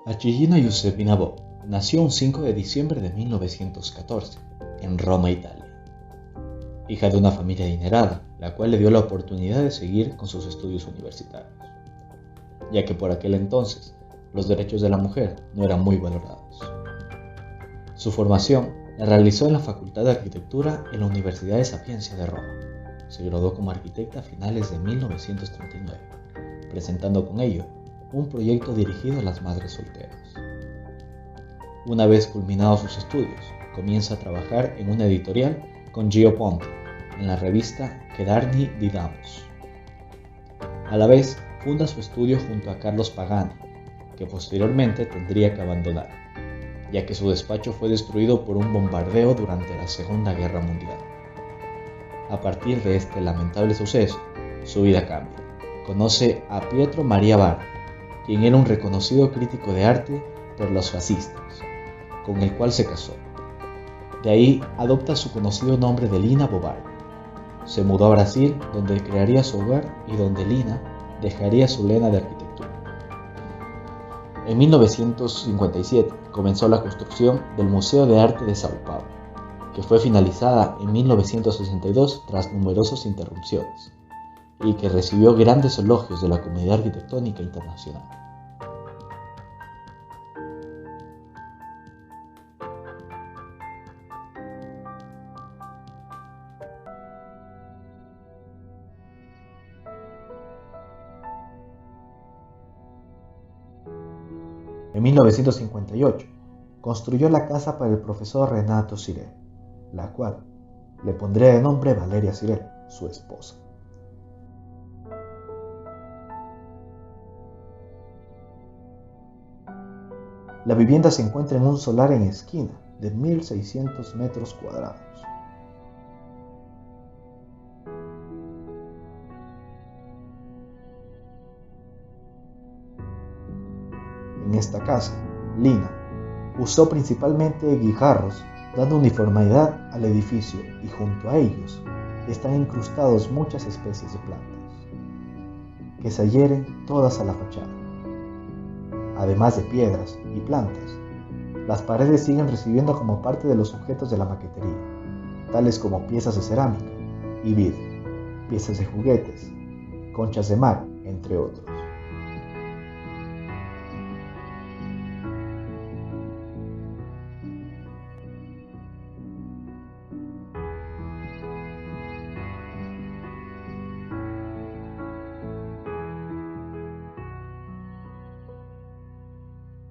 Achillina Giuseppina Bo nació un 5 de diciembre de 1914 en Roma, Italia. Hija de una familia adinerada, la cual le dio la oportunidad de seguir con sus estudios universitarios, ya que por aquel entonces los derechos de la mujer no eran muy valorados. Su formación la realizó en la Facultad de Arquitectura en la Universidad de Sapienza de Roma. Se graduó como arquitecta a finales de 1939, presentando con ello un proyecto dirigido a las madres solteras. Una vez culminados sus estudios, comienza a trabajar en una editorial con Gio Ponti en la revista Chedarni di Damos. A la vez, funda su estudio junto a Carlos Pagani, que posteriormente tendría que abandonar, ya que su despacho fue destruido por un bombardeo durante la Segunda Guerra Mundial. A partir de este lamentable suceso, su vida cambia. Conoce a Pietro Maria Bardi, quien era un reconocido crítico de arte por los fascistas, con el cual se casó. De ahí adopta su conocido nombre de Lina Bo Bardi. Se mudó a Brasil, donde crearía su hogar y donde Lina dejaría su lena de arquitectura. En 1957 comenzó la construcción del Museo de Arte de Sao Paulo, que fue finalizada en 1962 tras numerosas interrupciones, y que recibió grandes elogios de la comunidad arquitectónica internacional. En 1958, construyó la casa para el profesor Renato Cirel, la cual le pondría de nombre Valeria Cirel, su esposa. La vivienda se encuentra en un solar en esquina de 1.600 metros cuadrados. En esta casa, Lina usó principalmente guijarros, dando uniformidad al edificio, y junto a ellos están incrustados muchas especies de plantas, que se adhieren todas a la fachada. Además de piedras y plantas, las paredes siguen recibiendo como parte de los objetos de la maquetería, tales como piezas de cerámica y vidrio, piezas de juguetes, conchas de mar, entre otros.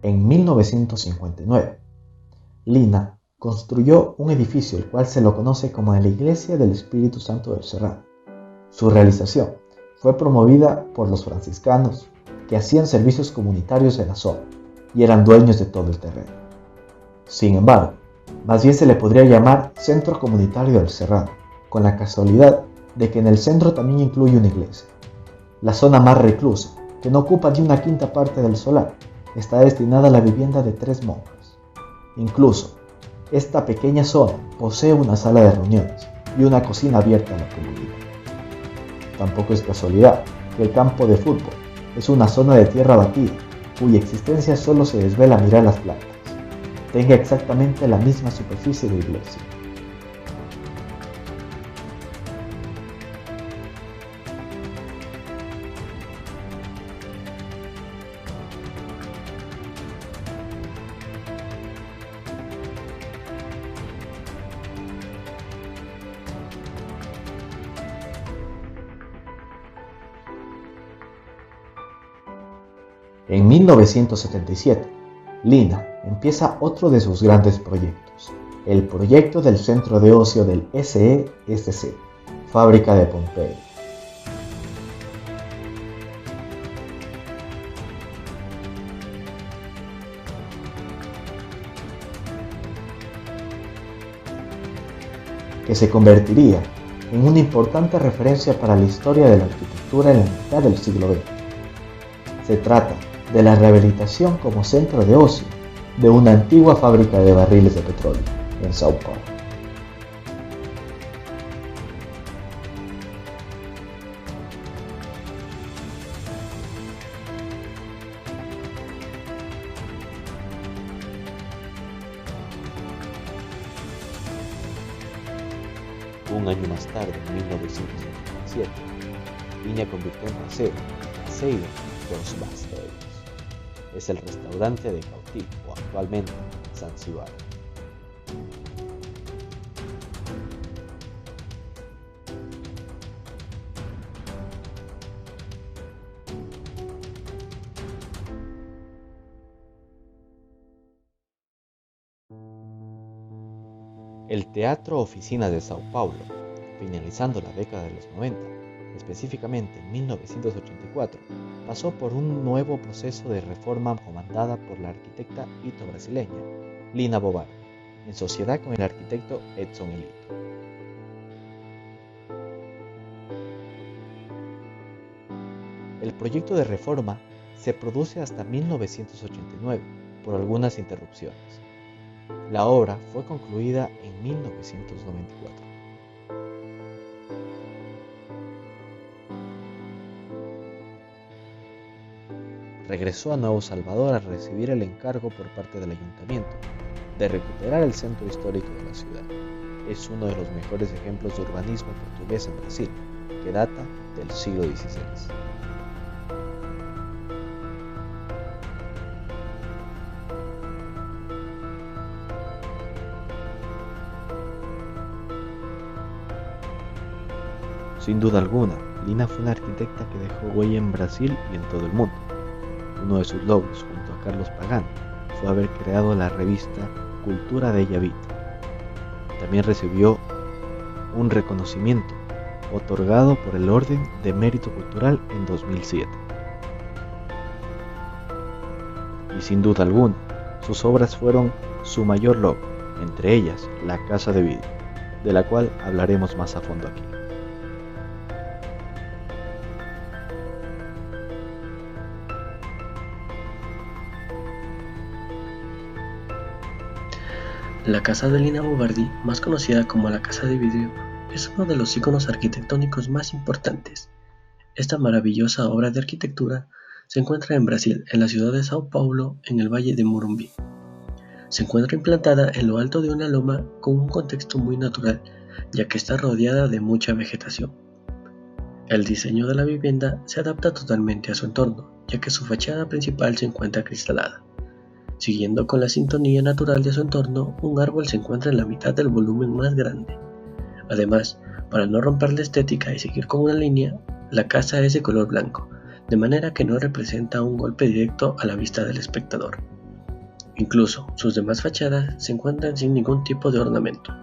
En 1959, Lina construyó un edificio el cual se lo conoce como la Iglesia del Espíritu Santo del Serrano. Su realización fue promovida por los franciscanos, que hacían servicios comunitarios en la zona y eran dueños de todo el terreno. Sin embargo, más bien se le podría llamar Centro Comunitario del Serrano, con la casualidad de que en el centro también incluye una iglesia. La zona más reclusa, que no ocupa ni una quinta parte del solar, está destinada a la vivienda de 3 monjas. Incluso, esta pequeña zona posee una sala de reuniones y una cocina abierta a la comunidad. Tampoco es casualidad que el campo de fútbol es una zona de tierra batida, cuya existencia solo se desvela al mirar las plantas. Tenga exactamente la misma superficie de iglesia. En 1977, Lina empieza otro de sus grandes proyectos, el proyecto del centro de ocio del SESC, Fábrica de Pompeya. Que se convertiría en una importante referencia para la historia de la arquitectura en la mitad del siglo XX. Se trata de la rehabilitación como centro de ocio de una antigua fábrica de barriles de petróleo en Sao Paulo. Un año más tarde, en 1987, Viña convirtió en paseo dos Bastards. Es el restaurante de Cautivo, o actualmente Zanzíbar. El Teatro Oficina de Sao Paulo, finalizando la década de los 90, específicamente en 1984, pasó por un nuevo proceso de reforma comandada por la arquitecta ito-brasileña Lina Bobardi, en sociedad con el arquitecto Edson Elito. El proyecto de reforma se produce hasta 1989 por algunas interrupciones. La obra fue concluida en 1994. Regresó a Nuevo Salvador a recibir el encargo por parte del ayuntamiento de recuperar el centro histórico de la ciudad. Es uno de los mejores ejemplos de urbanismo portugués en Brasil, que data del siglo XVI. Sin duda alguna, Lina fue una arquitecta que dejó huella en Brasil y en todo el mundo. Uno de sus logros, junto a Carlos Pagán, fue haber creado la revista Cultura Bella Vita. También recibió un reconocimiento otorgado por el Orden de Mérito Cultural en 2007. Y sin duda alguna, sus obras fueron su mayor logro, entre ellas la Casa de Vidrio, de la cual hablaremos más a fondo aquí. La casa de Lina Bobardi, más conocida como la Casa de Vidrio, es uno de los íconos arquitectónicos más importantes. Esta maravillosa obra de arquitectura se encuentra en Brasil, en la ciudad de Sao Paulo, en el Valle de Morumbi. Se encuentra implantada en lo alto de una loma con un contexto muy natural, ya que está rodeada de mucha vegetación. El diseño de la vivienda se adapta totalmente a su entorno, ya que su fachada principal se encuentra acristalada. Siguiendo con la sintonía natural de su entorno, un árbol se encuentra en la mitad del volumen más grande. Además, para no romper la estética y seguir con una línea, la casa es de color blanco, de manera que no representa un golpe directo a la vista del espectador. Incluso, sus demás fachadas se encuentran sin ningún tipo de ornamento.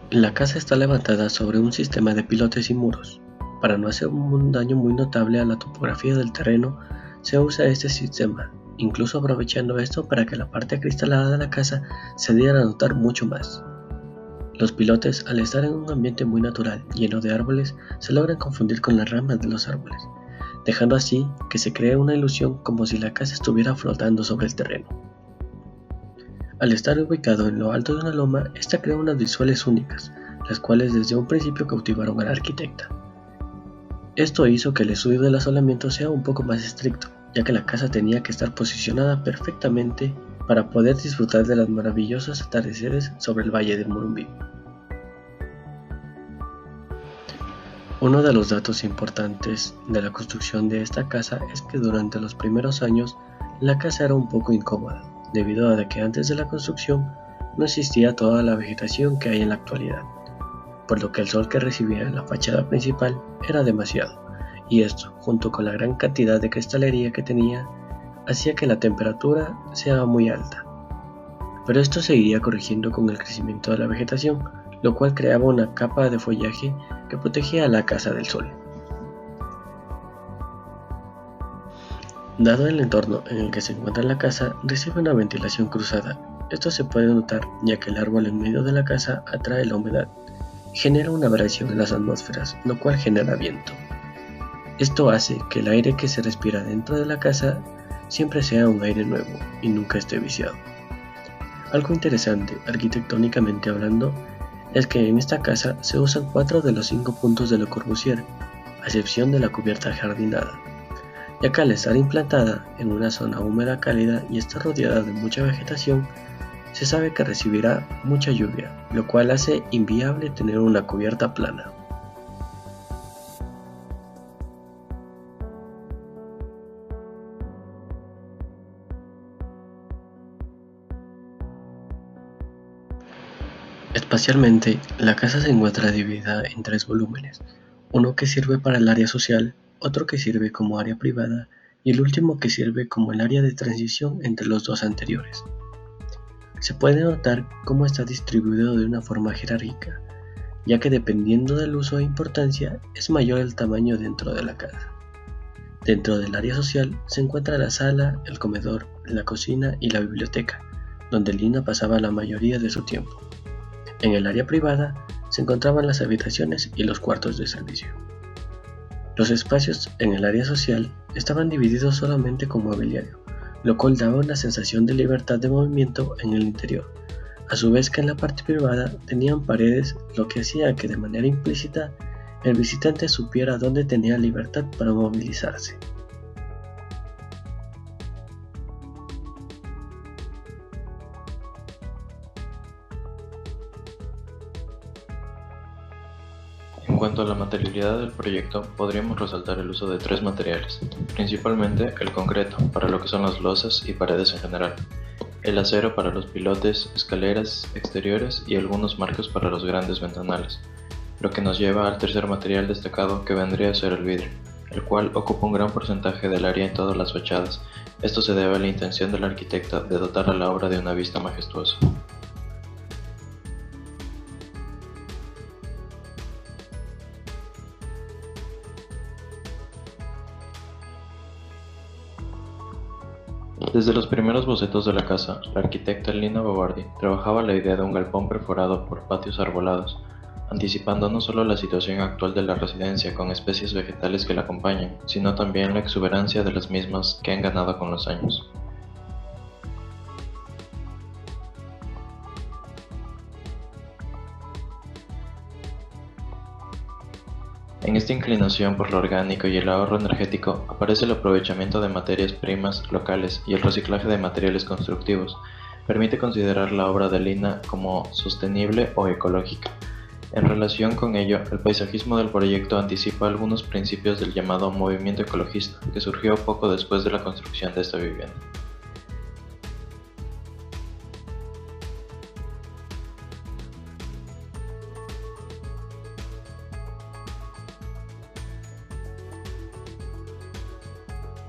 La casa está levantada sobre un sistema de pilotes y muros. Para no hacer un daño muy notable a la topografía del terreno, se usa este sistema, incluso aprovechando esto para que la parte acristalada de la casa se diera a notar mucho más. Los pilotes, al estar en un ambiente muy natural, lleno de árboles, se logran confundir con las ramas de los árboles, dejando así que se cree una ilusión como si la casa estuviera flotando sobre el terreno. Al estar ubicado en lo alto de una loma, esta crea unas visuales únicas, las cuales desde un principio cautivaron al arquitecta. Esto hizo que el estudio del asolamiento sea un poco más estricto, ya que la casa tenía que estar posicionada perfectamente para poder disfrutar de los maravillosos atardeceres sobre el Valle del Morumbi. Uno de los datos importantes de la construcción de esta casa es que durante los primeros años la casa era un poco incómoda, debido a que antes de la construcción no existía toda la vegetación que hay en la actualidad, por lo que el sol que recibía en la fachada principal era demasiado, y esto, junto con la gran cantidad de cristalería que tenía, hacía que la temperatura sea muy alta. Pero esto se iría corrigiendo con el crecimiento de la vegetación, lo cual creaba una capa de follaje que protegía a la casa del sol. Dado el entorno en el que se encuentra la casa, recibe una ventilación cruzada. Esto se puede notar ya que el árbol en medio de la casa atrae la humedad, genera una variación en las atmósferas, lo cual genera viento. Esto hace que el aire que se respira dentro de la casa siempre sea un aire nuevo y nunca esté viciado. Algo interesante, arquitectónicamente hablando, es que en esta casa se usan 4 de los 5 puntos de Le Corbusier, a excepción de la cubierta jardinada, ya que al estar implantada en una zona húmeda cálida y estar rodeada de mucha vegetación, Se sabe que recibirá mucha lluvia, lo cual hace inviable tener una cubierta plana. Espacialmente, la casa se encuentra dividida en 3 volúmenes, uno que sirve para el área social, otro que sirve como área privada y el último que sirve como el área de transición entre los dos anteriores. Se puede notar cómo está distribuido de una forma jerárquica, ya que dependiendo del uso e importancia es mayor el tamaño dentro de la casa. Dentro del área social se encuentra la sala, el comedor, la cocina y la biblioteca, donde Lina pasaba la mayoría de su tiempo. En el área privada se encontraban las habitaciones y los cuartos de servicio. Los espacios en el área social estaban divididos solamente con mobiliario, lo cual daba una sensación de libertad de movimiento en el interior, a su vez que en la parte privada tenían paredes, lo que hacía que de manera implícita el visitante supiera dónde tenía libertad para movilizarse. En cuanto a la materialidad del proyecto, podríamos resaltar el uso de 3 materiales, principalmente el concreto, para lo que son las losas y paredes en general, el acero para los pilotes, escaleras exteriores y algunos marcos para los grandes ventanales, lo que nos lleva al tercer material destacado que vendría a ser el vidrio, el cual ocupa un gran porcentaje del área en todas las fachadas. Esto se debe a la intención del arquitecta de dotar a la obra de una vista majestuosa. Desde los primeros bocetos de la casa, la arquitecta Lina Bobardi trabajaba la idea de un galpón perforado por patios arbolados, anticipando no solo la situación actual de la residencia con especies vegetales que la acompañan, sino también la exuberancia de las mismas que han ganado con los años. En esta inclinación por lo orgánico y el ahorro energético aparece el aprovechamiento de materias primas locales y el reciclaje de materiales constructivos. Permite considerar la obra de Lina como sostenible o ecológica. En relación con ello, el paisajismo del proyecto anticipa algunos principios del llamado movimiento ecologista, que surgió poco después de la construcción de esta vivienda.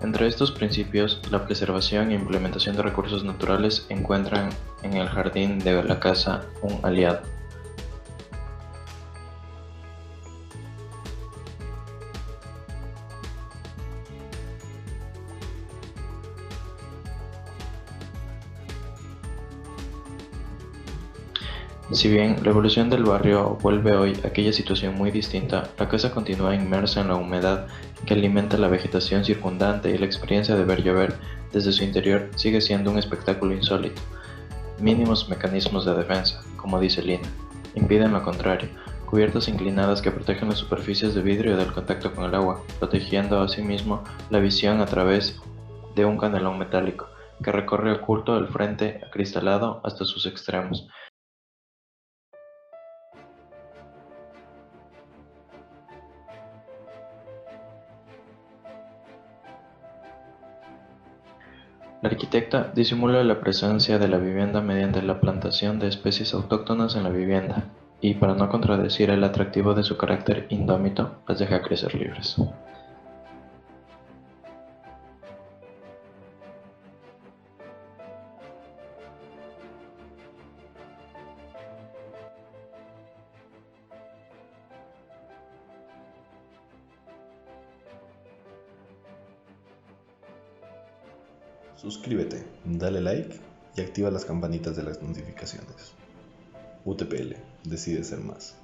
Entre estos principios, la preservación e implementación de recursos naturales encuentran en el jardín de la casa un aliado. Si bien la evolución del barrio vuelve hoy a aquella situación muy distinta, la casa continúa inmersa en la humedad que alimenta la vegetación circundante y la experiencia de ver llover desde su interior sigue siendo un espectáculo insólito. Mínimos mecanismos de defensa, como dice Lina, impiden lo contrario, cubiertas inclinadas que protegen las superficies de vidrio del contacto con el agua, protegiendo asimismo la visión a través de un canalón metálico que recorre oculto el frente acristalado hasta sus extremos. La arquitecta disimula la presencia de la vivienda mediante la plantación de especies autóctonas en la vivienda y, para no contradecir el atractivo de su carácter indómito, las deja crecer libres. Suscríbete, dale like y activa las campanitas de las notificaciones. UTPL, decide ser más.